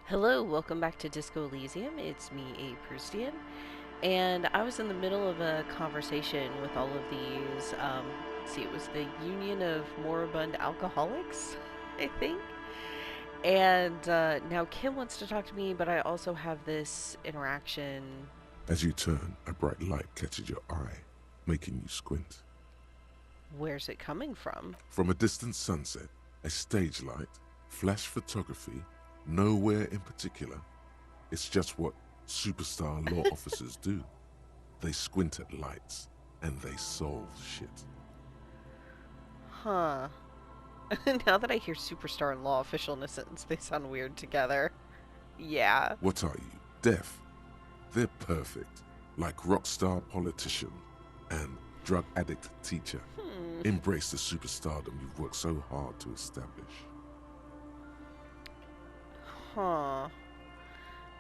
Hello, welcome back to Disco Elysium. It's me, aproustian, and I was in the middle of a conversation with all of these. See, it was the Union of Moribund Alcoholics, I think. And now Kim wants to talk to me, but I also have this interaction. As you turn, a bright light catches your eye, making you squint. Where's it coming from? From a distant sunset, a stage light, flash photography, nowhere in particular. It's just what superstar law officers do. They squint at lights, and they solve shit. Huh. Now that I hear superstar and law official in a sentence, they sound weird together. Yeah. What are you, deaf? They're perfect, like rock star politician and drug addict teacher. Hmm. Embrace the superstardom you've worked so hard to establish. Huh.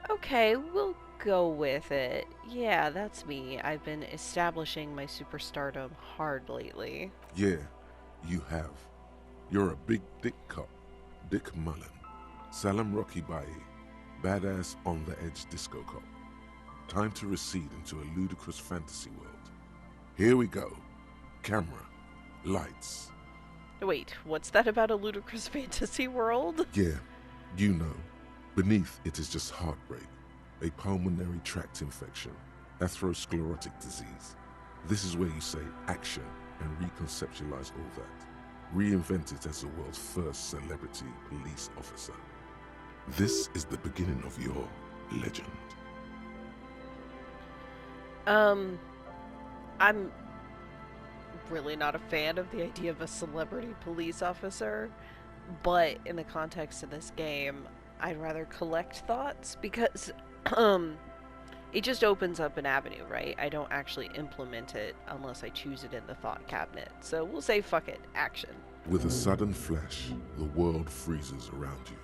Okay, we'll go with it. Yeah, that's me. I've been establishing my superstardom hard lately. Yeah, you have. You're a big dick cop, Dick Mullen. Salam Rocky Bai, badass on the edge disco cop. Time to recede into a ludicrous fantasy world. Here we go. Camera, lights. Wait, what's that about a ludicrous fantasy world? Yeah, you know. Beneath it is just heartbreak, a pulmonary tract infection, atherosclerotic disease. This is where you say action and reconceptualize all that. Reinvent it as the world's first celebrity police officer. This is the beginning of your legend. I'm really not a fan of the idea of a celebrity police officer, but in the context of this game, I'd rather collect thoughts because it just opens up an avenue, right? I don't actually implement it unless I choose it in the thought cabinet. So we'll say fuck it, action. With a sudden flash, the world freezes around you,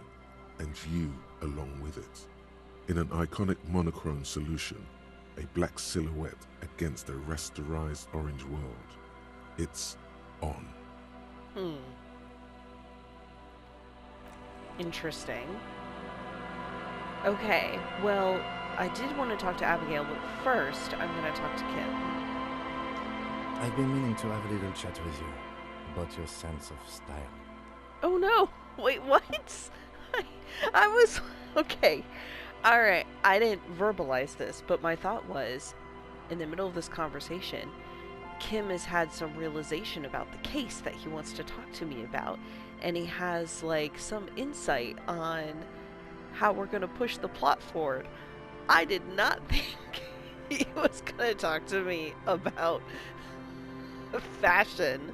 and you along with it. In an iconic monochrome solution, a black silhouette against a rasterized orange world. It's on. Hmm. Interesting. Okay, well, I did want to talk to Abigail, but first I'm going to talk to Kim. I've been meaning to have a little chat with you about your sense of style. Oh no! Wait, what? I, I was. Okay. Alright, I didn't verbalize this, but my thought was in the middle of this conversation, Kim has had some realization about the case that he wants to talk to me about, and he has, like, some insight on how we're going to push the plot forward. I did not think he was going to talk to me about fashion.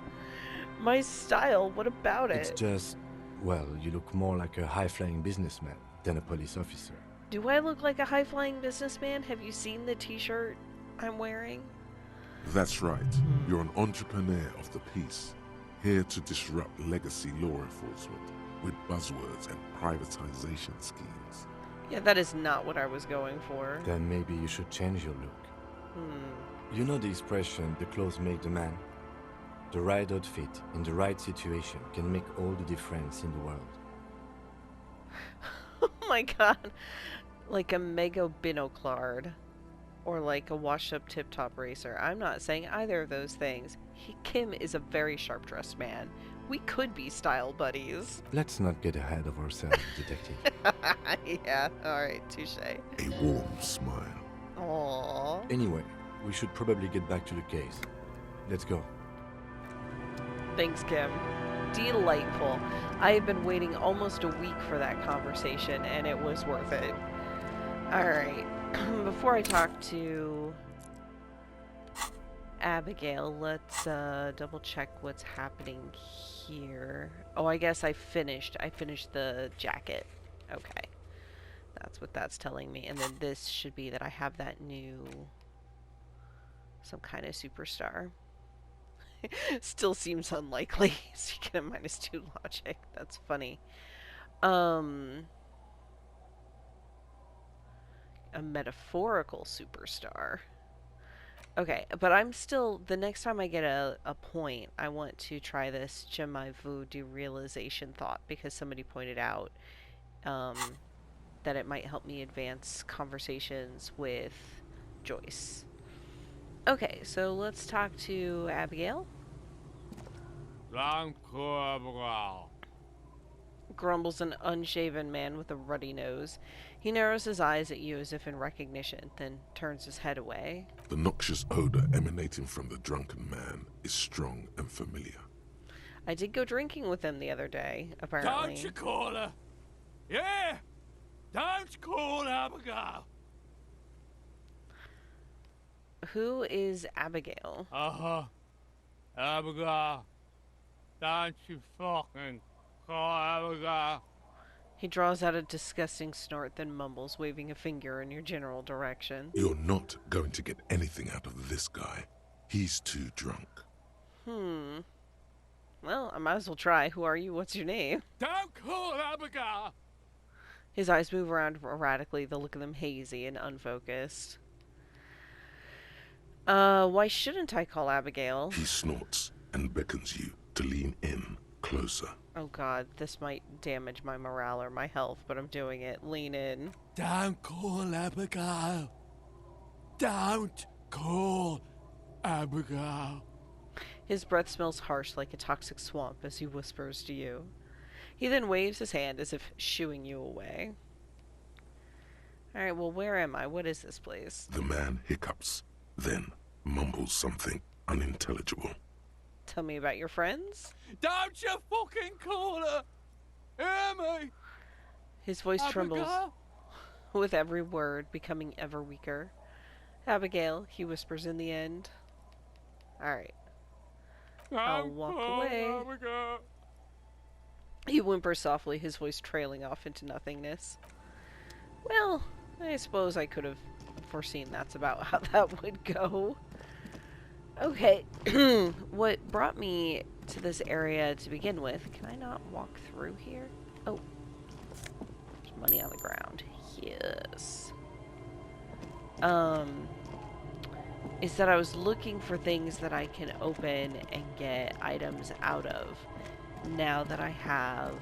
My style, what about It's it? just, well, you look more like a high-flying businessman than a police officer. Do I look like a high-flying businessman? Have you seen the t-shirt I'm wearing? That's right. You're an entrepreneur of the peace, here to disrupt legacy law enforcement with buzzwords and privatization schemes. Yeah, that is not what I was going for. Then maybe you should change your look. Hmm. You know the expression, the clothes make the man? The right outfit in the right situation can make all the difference in the world. Oh my god. Like a mega binoclard. Or like a washed-up tip-top racer. I'm not saying either of those things. Kim is a very sharp-dressed man. We could be style buddies. Let's not get ahead of ourselves, detective. Yeah, alright, touche. A warm smile. Aww. Anyway, we should probably get back to the case. Let's go. Thanks, Kim. Delightful. I have been waiting almost a week for that conversation, and it was worth it. Alright. Before I talk to Abigail, let's double check what's happening here. Oh, I guess I finished the jacket. Okay. That's what that's telling me. And then this should be that I have that new some kind of superstar. Still seems unlikely. So you get a -2 logic. That's funny. A metaphorical superstar. Okay, but I'm still, the next time I get a point, I want to try this Jemai Vu derealization thought because somebody pointed out um, that it might help me advance conversations with Joyce. Okay, so let's talk to Abigail. Grumbles an unshaven man with a ruddy nose. He narrows his eyes at you as if in recognition, then turns his head away. The noxious odor emanating from the drunken man is strong and familiar. I did go drinking with him the other day, apparently. Don't you call her? Yeah! Don't call Abigail! Who is Abigail? Uh-huh. Abigail. Don't you fucking call Abigail. He draws out a disgusting snort, then mumbles, waving a finger in your general direction. You're not going to get anything out of this guy. He's too drunk. Well, I might as well try. Who are you? What's your name? Don't call Abigail! His eyes move around erratically, the look of them hazy and unfocused. Why shouldn't I call Abigail? He snorts and beckons you to lean in closer. Oh god, this might damage my morale or my health, but I'm doing it. Lean in. Don't call Abigail. Don't call Abigail. His breath smells harsh like a toxic swamp as he whispers to you. He then waves his hand as if shooing you away. Alright, well, where am I? What is this place? The man hiccups, then mumbles something unintelligible. Tell me about your friends? Don't you fucking call her! Hear me! His voice trembles Abigail? with every word, becoming ever weaker. Abigail, he whispers in the end. Alright. I'll walk away. Abigail. He whimpers softly, his voice trailing off into nothingness. Well, I suppose I could have foreseen that's about how that would go. Okay, what brought me to this area to begin with, can I not walk through here? Oh, there's money on the ground. Yes. Is that I was looking for things that I can open and get items out of now that I have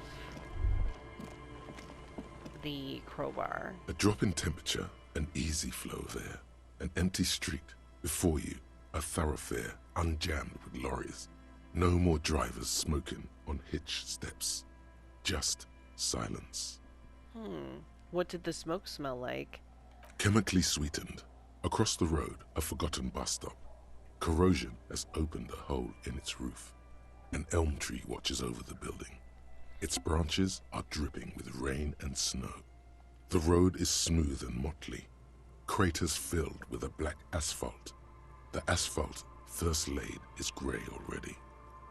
the crowbar. A drop in temperature, an easy flow of air, an empty street. Before you, a thoroughfare unjammed with lorries. No more drivers smoking on hitch steps. Just silence. What did the smoke smell like? Chemically sweetened. Across the road, a forgotten bus stop. Corrosion has opened a hole in its roof. An elm tree watches over the building. Its branches are dripping with rain and snow. The road is smooth and motley. Craters filled with a black asphalt. The asphalt, first laid, is grey already.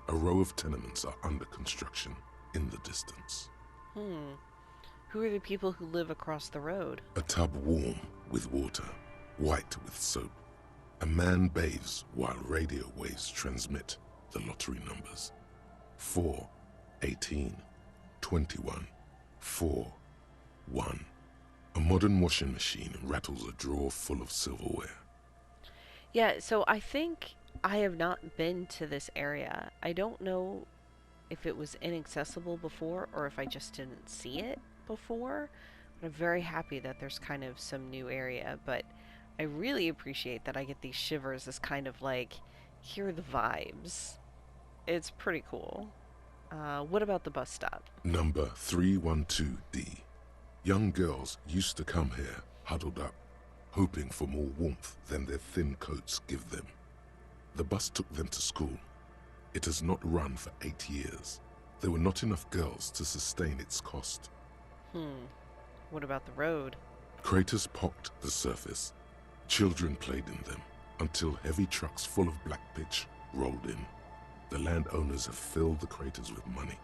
A row of tenements are under construction in the distance. Who are the people who live across the road? A tub warm with water, white with soap. A man bathes while radio waves transmit the lottery numbers. 4, 18, 21, 4, 1. A modern washing machine rattles a drawer full of silverware. Yeah, so I think I have not been to this area. I don't know if it was inaccessible before or if I just didn't see it before. But I'm very happy that there's kind of some new area. But I really appreciate that I get these shivers as kind of like, here are the vibes. It's pretty cool. What about the bus stop? Number 312D. Young girls used to come here, huddled up, hoping for more warmth than their thin coats give them. The bus took them to school. It has not run for 8 years. There were not enough girls to sustain its cost. What about the road? Craters pocked the surface. Children played in them until heavy trucks full of black pitch rolled in. The landowners have filled the craters with money.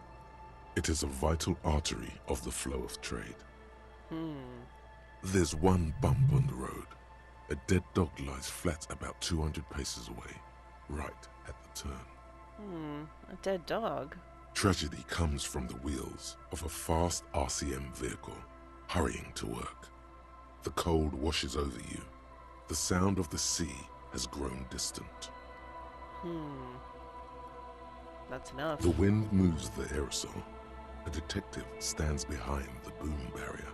It is a vital artery of the flow of trade. There's one bump on the road. A dead dog lies flat about 200 paces away, right at the turn. A dead dog. Tragedy comes from the wheels of a fast RCM vehicle, hurrying to work. The cold washes over you. The sound of the sea has grown distant. That's enough. The wind moves the aerosol. A detective stands behind the boom barrier.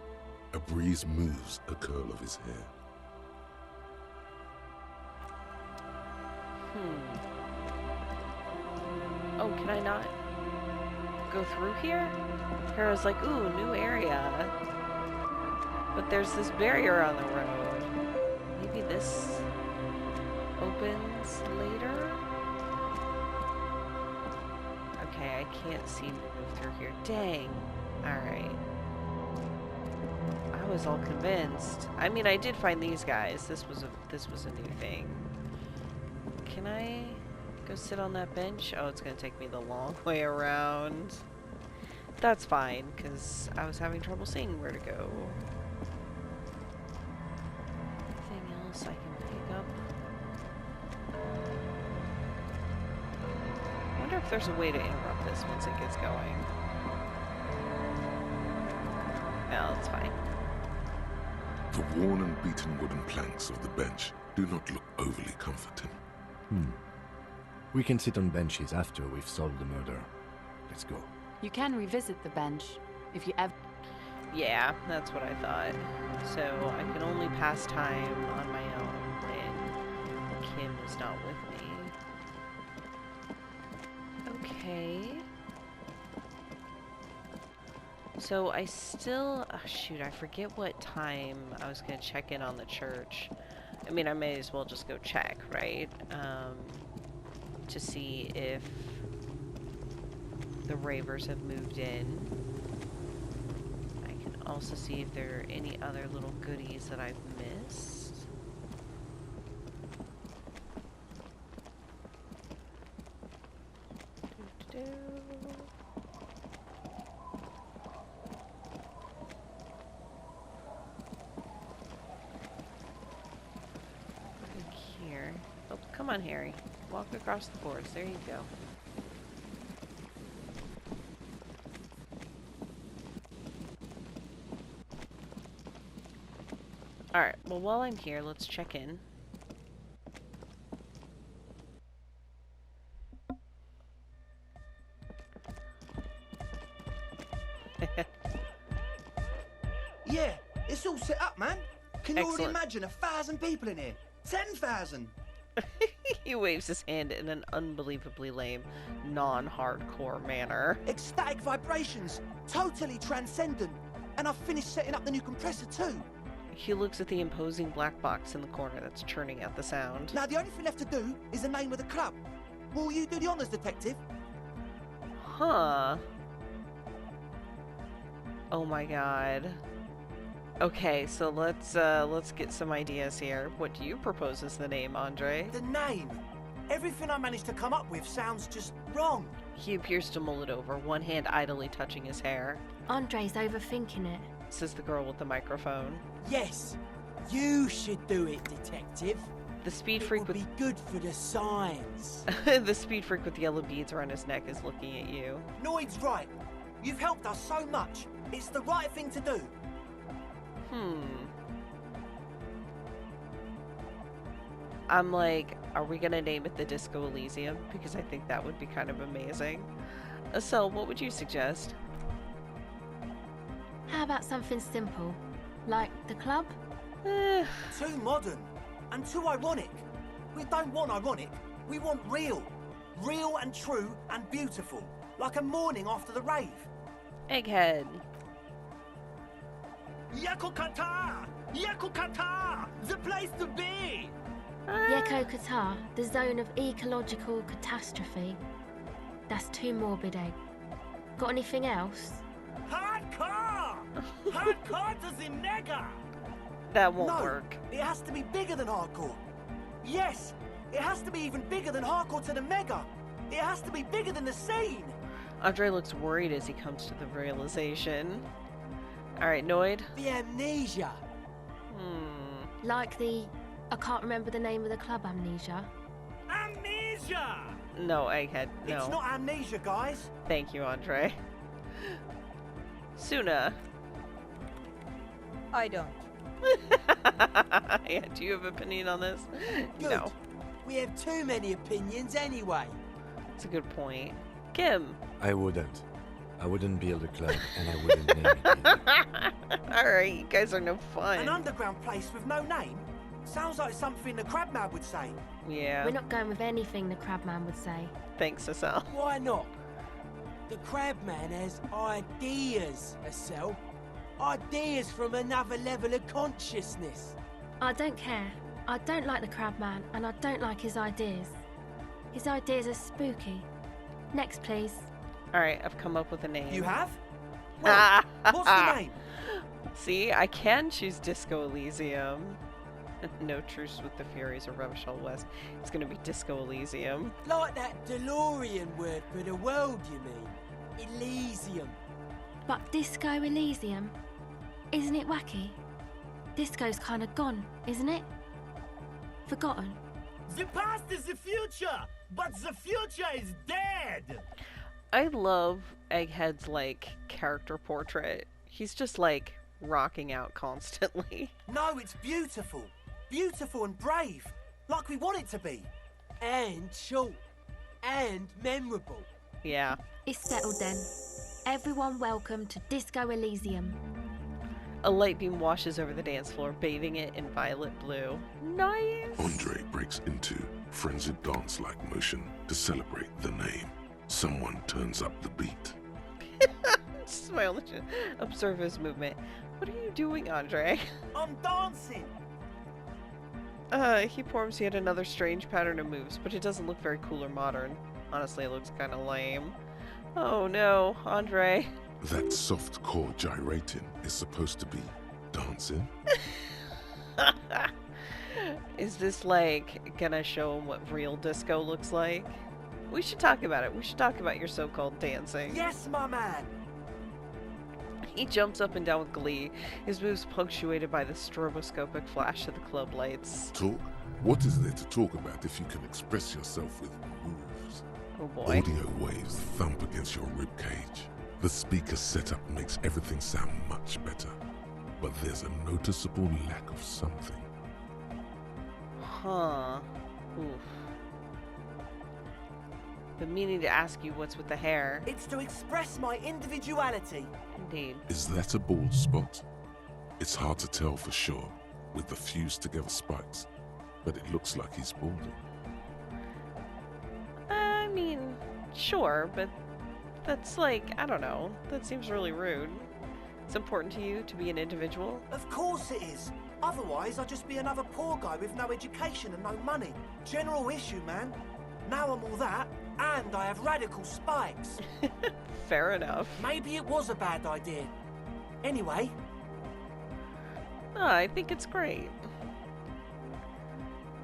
A breeze moves a curl of his hair. Oh, can I not go through here? Kara's like, ooh, new area. But there's this barrier on the road. Maybe this opens later? Okay, I can't seem to move through here. Dang. Alright. I was all convinced. I mean, I did find these guys. This was a new thing. Can I go sit on that bench? Oh, it's gonna take me the long way around. That's fine, because I was having trouble seeing where to go. Anything else I can pick up? I wonder if there's a way to interrupt this once it gets going. No, it's fine. The worn and beaten wooden planks of the bench do not look overly comforting. We can sit on benches after we've solved the murder. Let's go. You can revisit the bench if you ever. Yeah, that's what I thought. So I can only pass time on my own when Kim is not with me. Okay. So I still... Oh, shoot, I forget what time I was going to check in on the church. I mean, I may as well just go check, right? To see if the ravers have moved in. I can also see if there are any other little goodies that I've missed. Look here. Oh, come on, Harry. Walk across the boards. There you go. Alright, well, while I'm here, let's check in. Yeah, it's all set up, man. Can you already Excellent. imagine 1,000 people in here? 10,000! He waves his hand in an unbelievably lame, non-hardcore manner. Ecstatic vibrations, totally transcendent. And I've finished setting up the new compressor too. He looks at the imposing black box in the corner that's churning out the sound. Now the only thing left to do is the name of the club. Will you do the honors, detective? Huh. Oh my god. Okay, so let's get some ideas here. What do you propose as the name, Andre? The name. Everything I managed to come up with sounds just wrong. He appears to mull it over, one hand idly touching his hair. Andre's overthinking it. Says the girl with the microphone. Yes, you should do it, detective. The speed It freak would with be good for the signs. the speed freak with yellow beads around his neck is looking at you. Noid's right. You've helped us so much. It's the right thing to do. I'm like, are we gonna name it the Disco Elysium? Because I think that would be kind of amazing. So, what would you suggest? How about something simple? Like the club? Too modern and too ironic. We don't want ironic. We want real. Real and true and beautiful. Like a morning after the rave. Egghead. Yakukata! Yakukata! The place to be! Yeko Qatar, the zone of ecological catastrophe. That's too morbid, Egg. Got anything else? Hardcore! Hardcore to the mega! That won't No, work. it has to be bigger than hardcore. Yes, it has to be even bigger than hardcore to the mega. It has to be bigger than the scene. Andre looks worried as he comes to the realization. Alright, Noid. The amnesia. Like the... I can't remember the name of the club, Amnesia. Amnesia! No, Egghead, no. It's not amnesia, guys. Thank you, Andre. Soona. I don't. Yeah, do you have an opinion on this? Good. No. We have too many opinions anyway. It's a good point. Kim. I wouldn't. I wouldn't build a club, and I wouldn't name it either. Alright, you guys are no fun. An underground place with no name? Sounds like something the Crabman would say. Yeah. We're not going with anything the Crabman would say. Thanks, Cecile. Why not? The Crabman has ideas, Estelle. Ideas from another level of consciousness. I don't care. I don't like the Crabman, and I don't like his ideas. His ideas are spooky. Next, please. Alright, I've come up with a name. You have? Well, what's the name? See, I can choose Disco Elysium. No Truce with the Furies or Revachol West. It's gonna be Disco Elysium. Like that DeLorean word for the world, you mean? Elysium. But Disco Elysium? Isn't it wacky? Disco's kind of gone, isn't it? Forgotten. The past is the future, but the future is dead. I love Egghead's, like, character portrait. He's just, like, rocking out constantly. No, it's beautiful. Beautiful and brave. Like we want it to be. And short. And memorable. Yeah. It's settled then. Everyone welcome to Disco Elysium. A light beam washes over the dance floor, bathing it in violet blue. Nice! Andre breaks into frenzied dance-like motion to celebrate the name. Someone turns up the beat. Smile. Observe his movement. What are you doing, Andre? I'm dancing. He performs yet another strange pattern of moves, but it doesn't look very cool or modern. Honestly, it looks kind of lame. Oh no, Andre. That soft core gyrating is supposed to be dancing. Is this, like, gonna show him what real disco looks like? We should talk about it. We should talk about your so-called dancing. Yes, my man. He jumps up and down with glee, his moves punctuated by the stroboscopic flash of the club lights. Talk? What is there to talk about if you can express yourself with moves? Oh boy. Audio waves thump against your ribcage. The speaker setup makes everything sound much better. But there's a noticeable lack of something. Huh. Oof. Been meaning to ask you what's with the hair. It's to express my individuality. Indeed. Is that a bald spot? It's hard to tell for sure with the fused together spikes, but it looks like he's balding. I mean, sure, but that's like, I don't know. That seems really rude. It's important to you to be an individual? Of course it is. Otherwise, I'd just be another poor guy with no education and no money. General issue, man. Now I'm all that, and I have radical spikes. Fair enough. Maybe it was a bad idea. Anyway. Oh, I think it's great.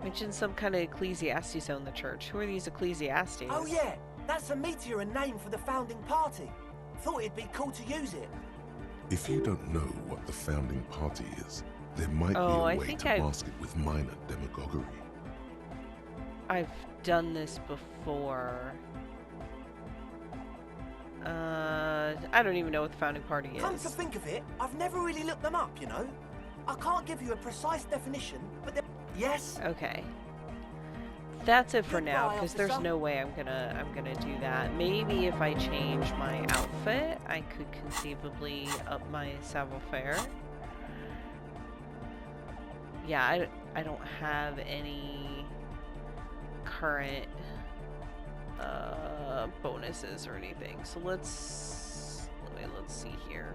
Mention some kind of Ecclesiastes own the church. Who are these Ecclesiastes? Oh yeah, that's a meteor and name for the founding party. Thought it'd be cool to use it. If you don't know what the founding party is, there might be I a way think to mask it with minor demagoguery. I've done this before. I don't even know what the founding party is. Come to think of it, I've never really looked them up, you know? I can't give you a precise definition, but yes? Okay. That's it for now, Goodbye, because there's officer. no way I'm gonna do that. Maybe if I change my outfit, I could conceivably up my savoir-faire. Yeah, I don't have any current bonuses or anything. So let's see here.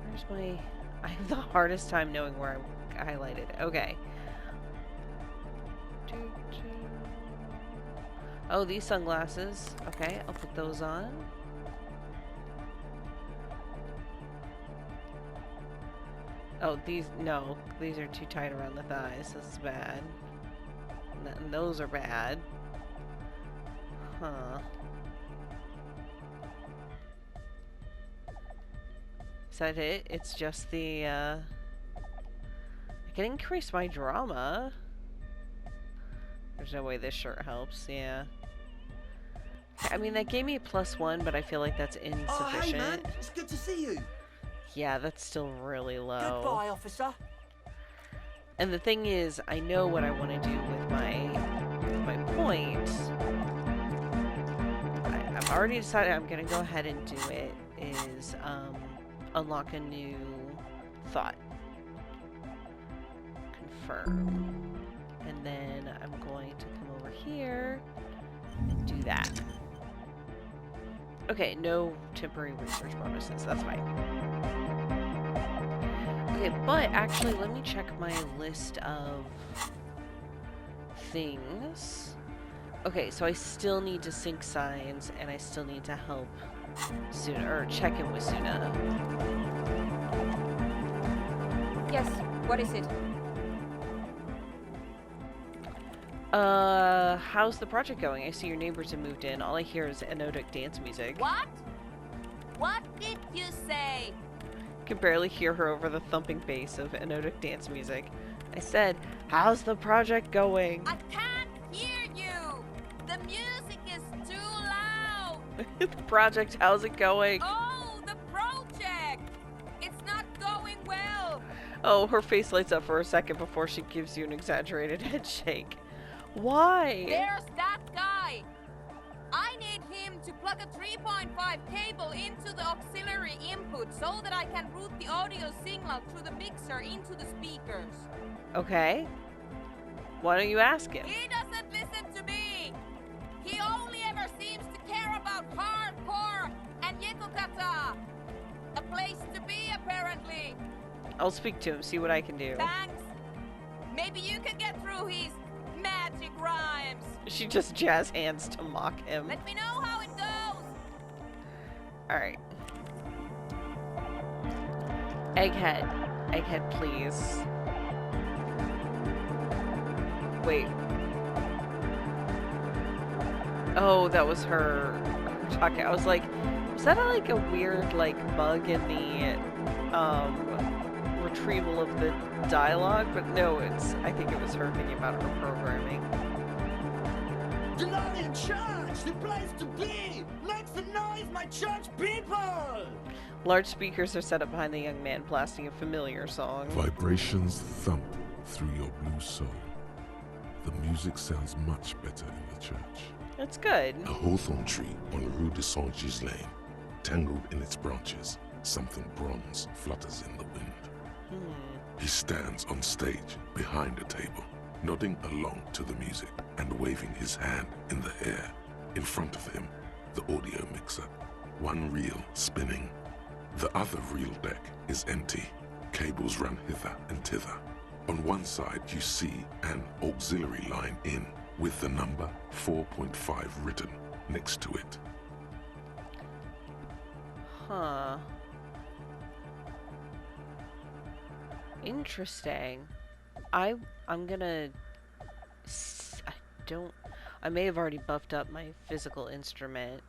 Where's my... I have the hardest time knowing where I'm highlighted. Okay. Oh, these sunglasses. Okay, I'll put those on. Oh, these are too tight around the thighs. This is bad. And those are bad. Huh. Is that it? It's just the, I can increase my drama. There's no way this shirt helps, yeah. I mean, that gave me a +1, but I feel like that's insufficient. Oh, hey man, it's good to see you. Yeah, that's still really low. Goodbye, officer. And the thing is, I know what I want to do with my points. I already decided I'm gonna go ahead and do it, is unlock a new thought. Confirm. And then I'm going to come over here and do that. Okay, no temporary research bonuses. That's fine. Okay, but actually, let me check my list of things. Okay, so I still need to sync signs, and I still need to help Soona, or check in with Soona. Yes, what is it? How's the project going? I see your neighbors have moved in. All I hear is anodic dance music. What? What did you say? Can barely hear her over the thumping bass of anodic dance music. I said, how's the project going? I can't hear you! The music is too loud! The project, how's it going? Oh, the project! It's not going well! Oh, her face lights up for a second before she gives you an exaggerated head shake. Why? There's that guy! I need him to plug a 3.5 cable into the auxiliary input so that I can route the audio signal through the mixer into the speakers. Okay. Why don't you ask him? He doesn't listen to me! He only ever seems to care about hardcore and yekukata! A place to be, apparently! I'll speak to him, see what I can do. Thanks! Maybe you can get through his magic rhymes! She just jazz hands to mock him. Let me know how it goes! Alright. Egghead. Egghead, please. Wait. Oh, that was her talking. I was like, was that like a weird like bug in the retrieval of the dialogue? But no, I think it was her thinking about her programming. The Lord in charge, the place to be! Make some noise, my church people! Large speakers are set up behind the young man, blasting a familiar song. Vibrations thump through your blue soul. The music sounds much better in the church. That's good. A hawthorn tree on Rue de Saint-Gilles Lane, tangled in its branches, something bronze flutters in the wind. He stands on stage behind a table, nodding along to the music and waving his hand in the air. In front of him, the audio mixer, one reel spinning. The other reel deck is empty. Cables run hither and thither. On one side, you see an auxiliary line in with the number 4.5 written next to it. Huh. Interesting. I'm gonna... I may have already buffed up my physical instrument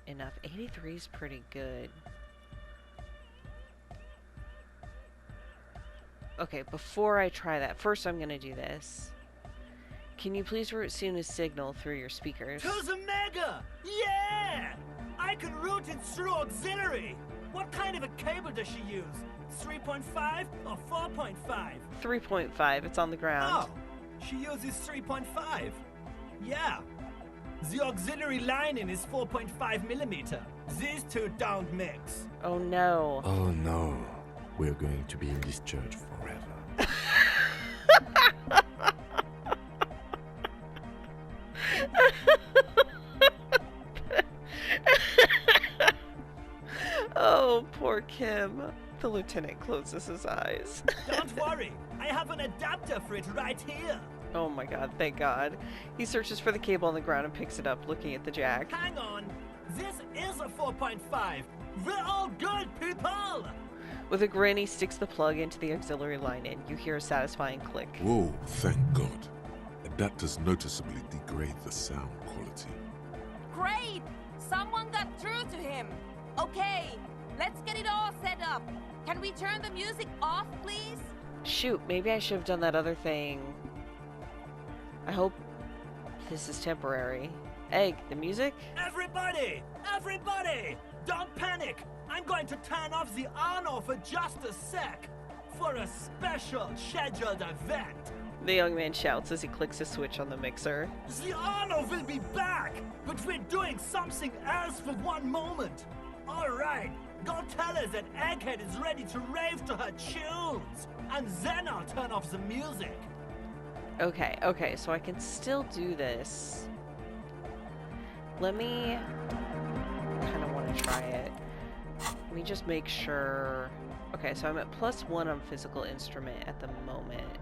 enough. 83 is pretty good. Okay, before I try that, first I'm gonna do this. Can you please route Soona's signal through your speakers? To the mega! Yeah! I can route it through auxiliary! What kind of a cable does she use? 3.5 or 4.5? 3.5, it's on the ground. Oh, she uses 3.5. Yeah. The auxiliary lining is 4.5 millimeter. These two don't mix. Oh no. Oh no, we're going to be in this church forever. Oh, poor Kim. The lieutenant closes his eyes. Don't worry, I have an adapter for it right here. Oh my god, thank god. He searches for the cable on the ground and picks it up, looking at the jack. Hang on, this is a 4.5. We're all good, people! With a grin, he sticks the plug into the auxiliary line in. You hear a satisfying click. Whoa, thank God. Adapters noticeably degrade the sound quality. Great! Someone got through to him! Okay, let's get it all set up. Can we turn the music off, please? Shoot, maybe I should have done that other thing. I hope this is temporary. Egg, the music? Everybody! Everybody! Don't panic! I'm going to turn off the on-off for just a sec. For a special scheduled event. The young man shouts as he clicks a switch on the mixer. The honor will be back, but we're doing something else for one moment. All right, go tell her that Egghead is ready to rave to her tunes, and then I'll turn off the music. Okay, so I can still do this. Let me kind of want to try it. Let me just make sure. Okay, so I'm at +1 on physical instrument at the moment.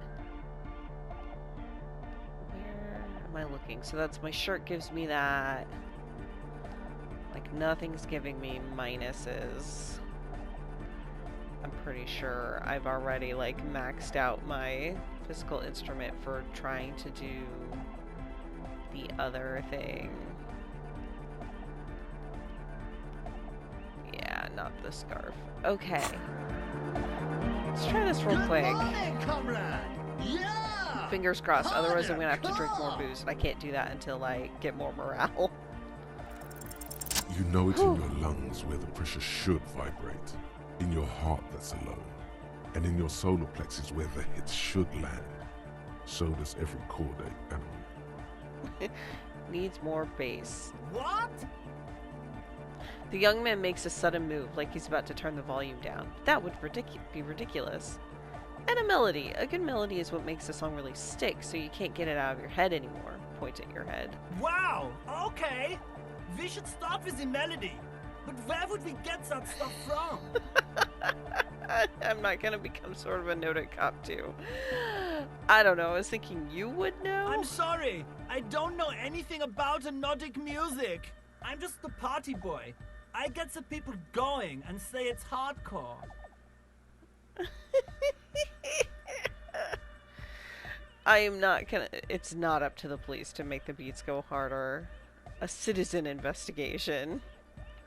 Where am I looking? So that's my shirt gives me that. Like nothing's giving me minuses. I'm pretty sure I've already like maxed out my physical instrument for trying to do the other thing. Yeah, not the scarf. Okay. Let's try this real quick. Good morning, comrade. Yeah. Fingers crossed, otherwise I'm gonna have to drink more booze, and I can't do that until I get more morale. You know it in your lungs where the pressure should vibrate, in your heart that's alone, and in your solar plexus where the hits should land. So does every cordae animal. Needs more bass. What? The young man makes a sudden move, like he's about to turn the volume down. That would be ridiculous. And a melody. A good melody is what makes a song really stick, so you can't get it out of your head anymore. Point at your head. Wow. Okay. We should start with the melody. But where would we get that stuff from? I'm not gonna become sort of a noted cop too. I don't know, I was thinking you would know? I'm sorry. I don't know anything about Nordic music. I'm just the party boy. I get the people going and say it's hardcore. I am not gonna... It's not up to the police to make the beats go harder. A citizen investigation.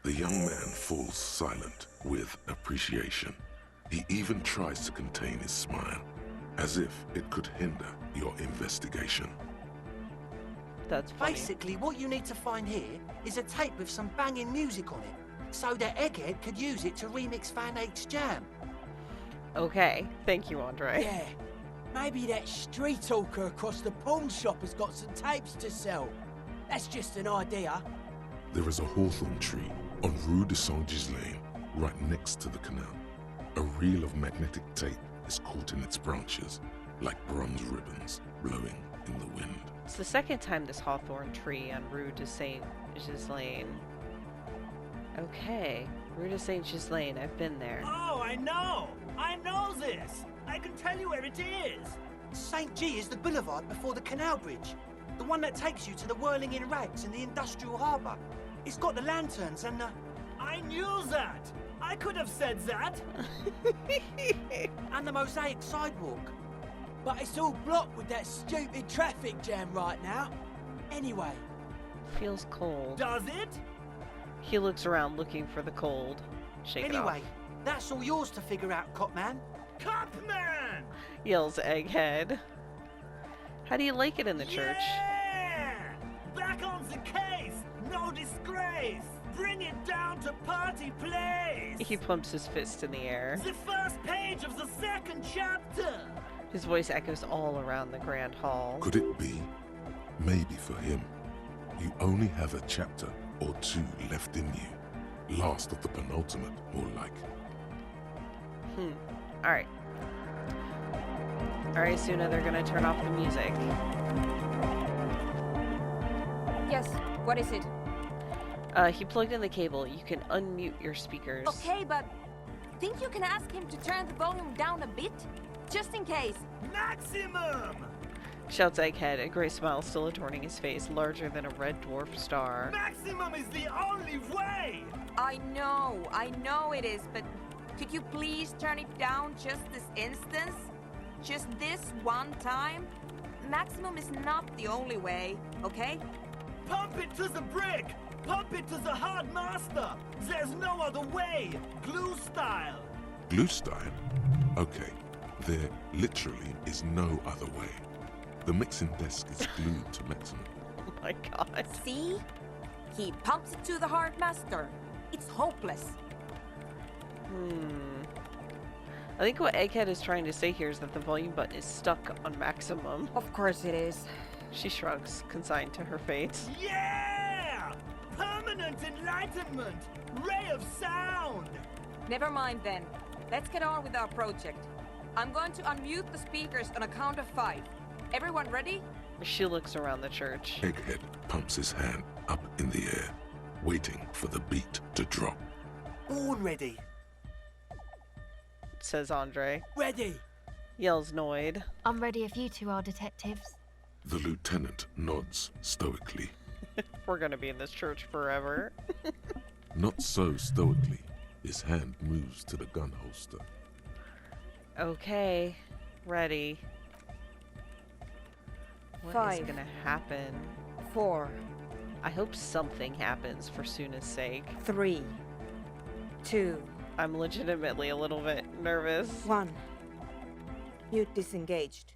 The young man falls silent with appreciation. He even tries to contain his smile, as if it could hinder your investigation. That's funny. Basically, what you need to find here is a tape with some banging music on it, so that Egghead could use it to remix Van Eyck's jam. Okay, thank you, Andre. Yeah. Maybe that street hawker across the pawn shop has got some tapes to sell. That's just an idea. There is a hawthorn tree on Rue de Saint-Gislain, right next to the canal. A reel of magnetic tape is caught in its branches, like bronze ribbons blowing in the wind. It's the second time this hawthorn tree on Rue de Saint-Gislain. Okay, Rue de Saint-Gislain, I've been there. Oh, I know! I know this! I can tell you where it is! St. G is the boulevard before the canal bridge. The one that takes you to the whirling in rags in the industrial harbour. It's got the lanterns and the... I knew that! I could have said that! And the mosaic sidewalk. But it's all blocked with that stupid traffic jam right now. Anyway. Feels cold. Does it? He looks around looking for the cold. Shake it off. Anyway, that's all yours to figure out, Copman. Copman! Yells Egghead. How do you like it in the church? Yeah! Back on the case! No disgrace! Bring it down to party place! He pumps his fist in the air. The first page of the second chapter! His voice echoes all around the grand hall. Could it be? Maybe for him, you only have a chapter or two left in you. Last of the penultimate, more like. Alright. Alright, Soona, they're gonna turn off the music. Yes, what is it? He plugged in the cable. You can unmute your speakers. Okay, but think you can ask him to turn the volume down a bit? Just in case. Maximum! Shouts Egghead, a gray smile still adorning his face, larger than a red dwarf star. Maximum is the only way! I know it is, but could you please turn it down just this instance? Just this one time? Maximum is not the only way, okay? Pump it to the brick! Pump it to the hard master! There's no other way! Glue style! Glue style? Okay, there literally is no other way. The mixing desk is glued to maximum. Oh my god. See? He pumps it to the hard master. It's hopeless. I think what Egghead is trying to say here is that the volume button is stuck on maximum. Of course it is. She shrugs, consigned to her fate. Yeah! Permanent enlightenment! Ray of sound! Never mind then. Let's get on with our project. I'm going to unmute the speakers on a count of 5. Everyone ready? She looks around the church. Egghead pumps his hand up in the air, waiting for the beat to drop. Born ready. Says Andre. Ready. Yells Noid. I'm ready if you two are detectives. The lieutenant nods stoically. We're gonna be in this church forever. Not so stoically. His hand moves to the gun holster. Okay. Ready. What is 5. gonna happen? 4. I hope something happens for Soona's sake. 3. 2. I'm legitimately a little bit nervous. 1. Mute disengaged.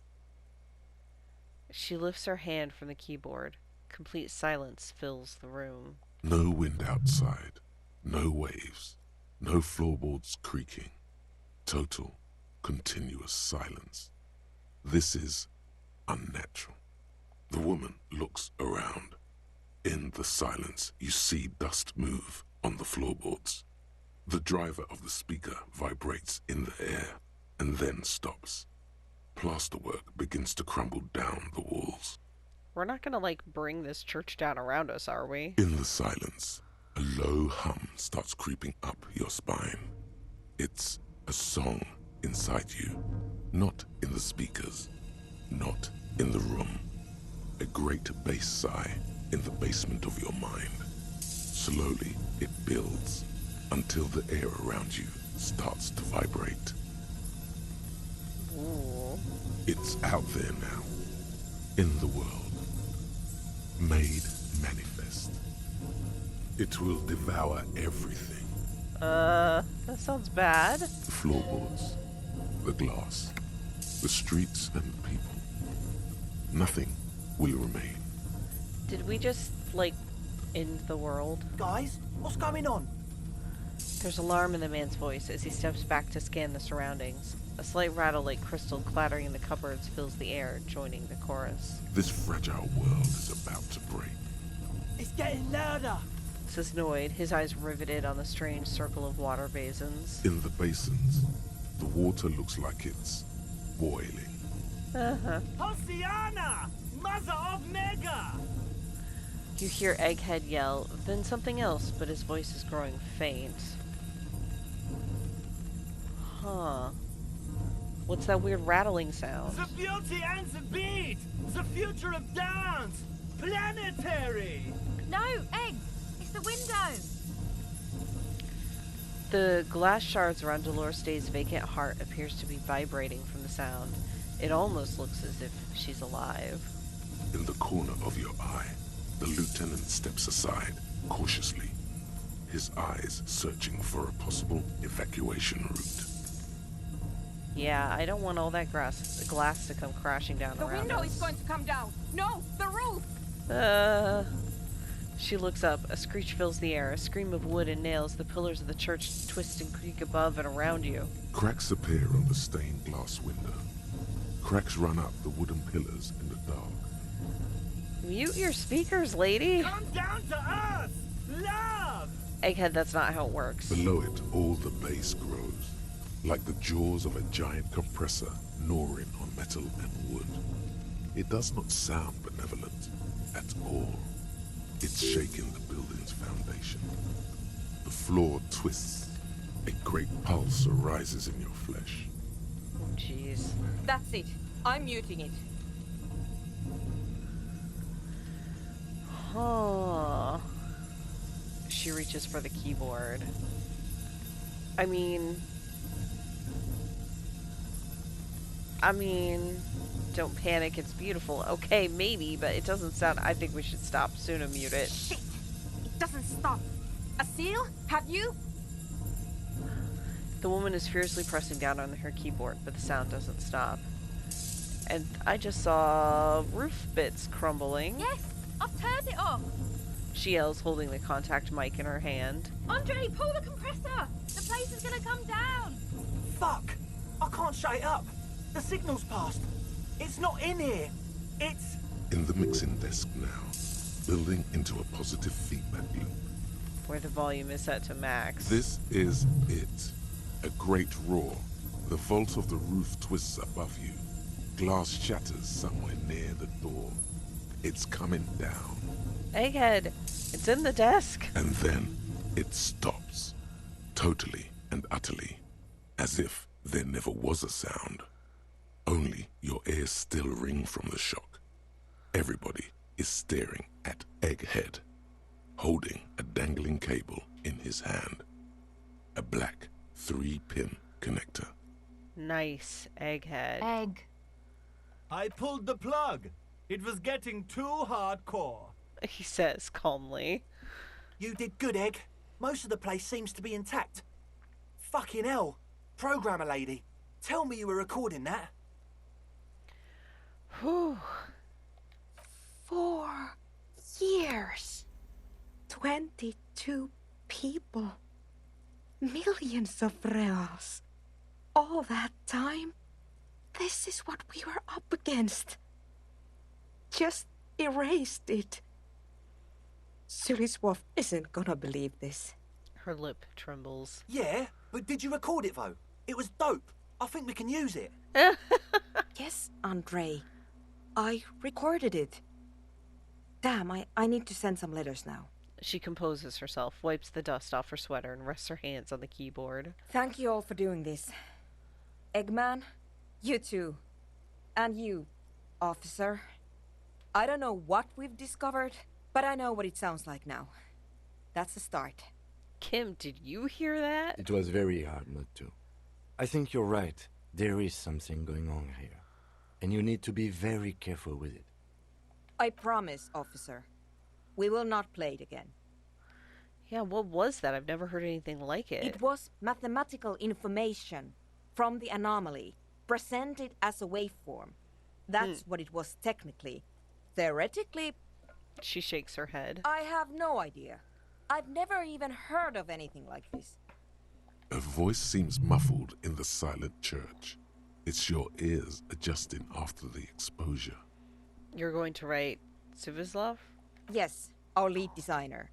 She lifts her hand from the keyboard. Complete silence fills the room. No wind outside. No waves. No floorboards creaking. Total, continuous silence. This is unnatural. The woman looks around. In the silence, you see dust move on the floorboards. The driver of the speaker vibrates in the air and then stops. Plasterwork begins to crumble down the walls. We're not gonna, like, bring this church down around us, are we? In the silence, a low hum starts creeping up your spine. It's a song inside you, not in the speakers, not in the room. A great bass sigh in the basement of your mind. Slowly, it builds until the air around you starts to vibrate. Ooh. It's out there now, in the world, made manifest. It will devour everything. That sounds bad. The floorboards, the glass, the streets and the people. Nothing will remain. Did we just, like, end the world? Guys, what's going on? There's alarm in the man's voice as he steps back to scan the surroundings. A slight rattle like crystal clattering in the cupboards fills the air, joining the chorus. This fragile world is about to break. It's getting louder. Says Noid, his eyes riveted on the strange circle of water basins. In the basins, the water looks like it's boiling. Uh-huh. Hosiana! Mother of Mega! You hear Egghead yell, then something else, but his voice is growing faint. Huh. What's that weird rattling sound? The beauty and the beat! The future of dance! Planetary! No, Egg! It's the window! The glass shards around Dolores Day's vacant heart appears to be vibrating from the sound. It almost looks as if she's alive. In the corner of your eye, the lieutenant steps aside, cautiously, his eyes searching for a possible evacuation route. Yeah, I don't want all that glass to come crashing down The around window us. is going to come down. No, the roof! She looks up. A screech fills the air. A scream of wood and nails. The pillars of the church twist and creak above and around you. Cracks appear on the stained glass window. Cracks run up the wooden pillars in the dark. Mute your speakers, lady! Come down to earth! Love! Egghead, that's not how it works. Below it, all the bass grows, like the jaws of a giant compressor gnawing on metal and wood. It does not sound benevolent at all. It's shaking the building's foundation. The floor twists. A great pulse arises in your flesh. Oh, jeez. That's it. I'm muting it. Huh. She reaches for the keyboard. I mean, don't panic, it's beautiful. Okay, maybe, but it doesn't sound... I think we should stop. Soona, mute it. Shit! It doesn't stop. A seal? Have you? The woman is fiercely pressing down on her keyboard, but the sound doesn't stop. And I just saw roof bits crumbling. Yes, I've turned it off. She yells, holding the contact mic in her hand. Andre, pull the compressor. The place is gonna come down. Fuck! can't shut it up. The signal's passed. It's not in here. It's... In the mixing desk now, building into a positive feedback loop. Where the volume is set to max. This is it. A great roar. The vault of the roof twists above you. Glass shatters somewhere near the door. It's coming down. Egghead, it's in the desk. And then it stops. Totally and utterly. As if there never was a sound. Only your ears still ring from the shock. Everybody is staring at Egghead, holding a dangling cable in his hand. A black 3-pin connector. Nice, Egghead. Egg. I pulled the plug. It was getting too hardcore. He says calmly. You did good, Egg. Most of the place seems to be intact. Fucking hell. Programmer lady, tell me you were recording that. Whew. 4 years. 22 people. Millions of reals. All that time. This is what we were up against. Just erased it. Suliswolf isn't gonna believe this. Her lip trembles. Yeah, but did you record it though? It was dope. I think we can use it. Yes, Andre. I recorded it. Damn, I need to send some letters now. She composes herself, wipes the dust off her sweater, and rests her hands on the keyboard. Thank you all for doing this. Eggman, you too. And you, officer. I don't know what we've discovered, but I know what it sounds like now. That's a start. Kim, did you hear that? It was very hard not to. I think you're right. There is something going on here. And you need to be very careful with it. I promise, officer. We will not play it again. Yeah, what was that? I've never heard anything like it. It was mathematical information from the anomaly, presented as a waveform. That's what it was technically. Theoretically... She shakes her head. I have no idea. I've never even heard of anything like this. A voice seems muffled in the silent church. It's your ears adjusting after the exposure. You're going to write Suvislav? Yes, our lead designer.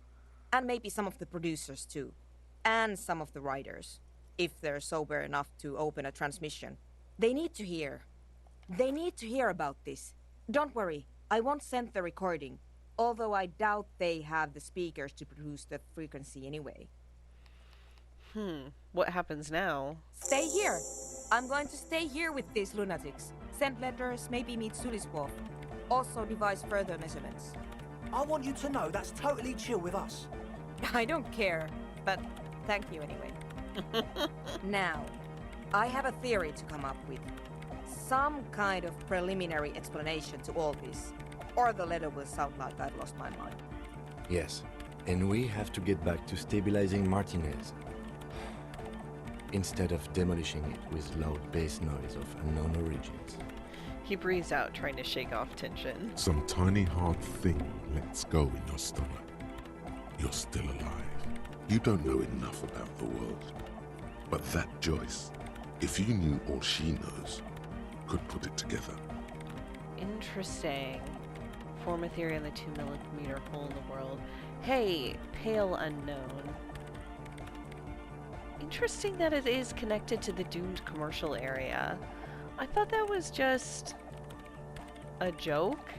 And maybe some of the producers too. And some of the writers. If they're sober enough to open a transmission. They need to hear. They need to hear about this. Don't worry, I won't send the recording. Although I doubt they have the speakers to produce the frequency anyway. What happens now? Stay here. I'm going to stay here with these lunatics. Send letters, maybe meet Suliswolf. Also devise further measurements. I want you to know that's totally chill with us. I don't care, but thank you anyway. Now, I have a theory to come up with. Some kind of preliminary explanation to all this. Or the letter will sound like I've lost my mind. Yes, and we have to get back to stabilizing Martinez. Instead of demolishing it with loud bass noise of unknown origins. He breathes out, trying to shake off tension. Some tiny hard thing lets go in your stomach. You're still alive. You don't know enough about the world. But that Joyce, if you knew all she knows, could put it together. Interesting. Form a theory on the 2 millimeter hole in the world. Hey, pale unknown. Interesting that it is connected to the doomed commercial area. I thought that was just a joke,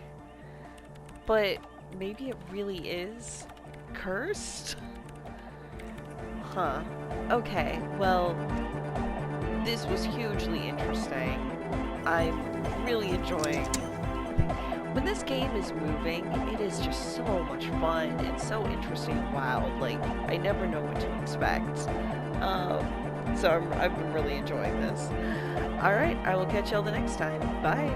but maybe it really is cursed? Huh. Okay, well, this was hugely interesting. I'm really enjoying. When this game is moving, it is just so much fun and so interesting and wild. Like, I never know what to expect. So I've been really enjoying this. Alright, I will catch y'all the next time. Bye!